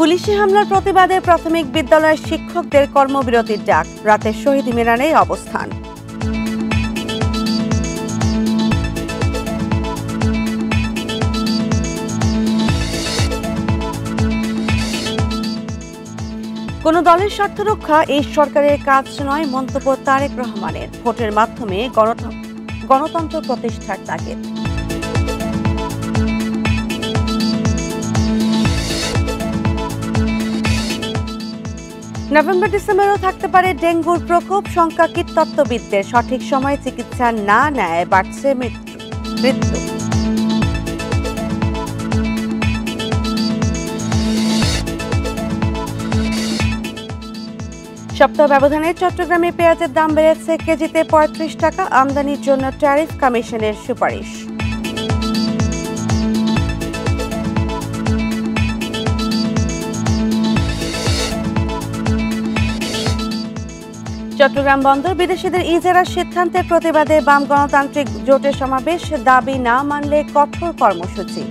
পুলিশি হামলার প্রতিবাদে প্রাথমিক বিদ্যালয়ের শিক্ষকদের কর্মবিরতির ডাক, রাতে শহীদ মিনারে অবস্থান। কোন দলের স্বার্থ রক্ষা এই সরকারের কাজ নয় মন্তব্য তারেক রহমানের। ভোটের মাধ্যমে গণতন্ত্র প্রতিষ্ঠার তাগিদ। নভেম্বর ডিসেম্বরেও থাকতে পারে ডেঙ্গুর প্রকোপ, শঙ্কা কীটতত্ত্ববিদদের। সঠিক সময়ে চিকিৎসা না নেয় বাড়ছে মৃত্যু। সপ্তাহ ব্যবধানে চট্টগ্রামে পেঁয়াজের দাম বেড়েছে কেজিতে ৩৫ টাকা। আমদানির জন্য ট্যারিফ কমিশনের সুপারিশ। চট্টগ্রাম বন্দর বিদেশিদের ইজারার সিদ্ধান্তের প্রতিবাদে বাম গণতান্ত্রিক জোটের সমাবেশ, দাবি না মানলে কঠোর কর্মসূচি।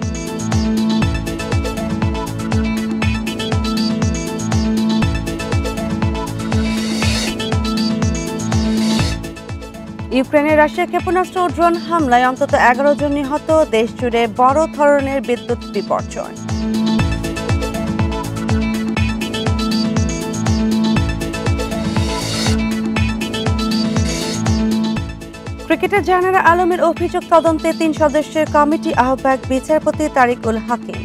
ইউক্রেনে রাশিয়া ক্ষেপণাস্ত্র ও ড্রোন হামলায় অন্তত 11 জন নিহত, দেশ জুড়ে বড় ধরনের বিদ্যুৎ বিপর্যয়। ক্রিকেটার জাহানারা আলমের অভিযোগ তদন্তে 3 সদস্যের কমিটি, আহ্বায়ক বিচারপতি তারিকুল হাকিম।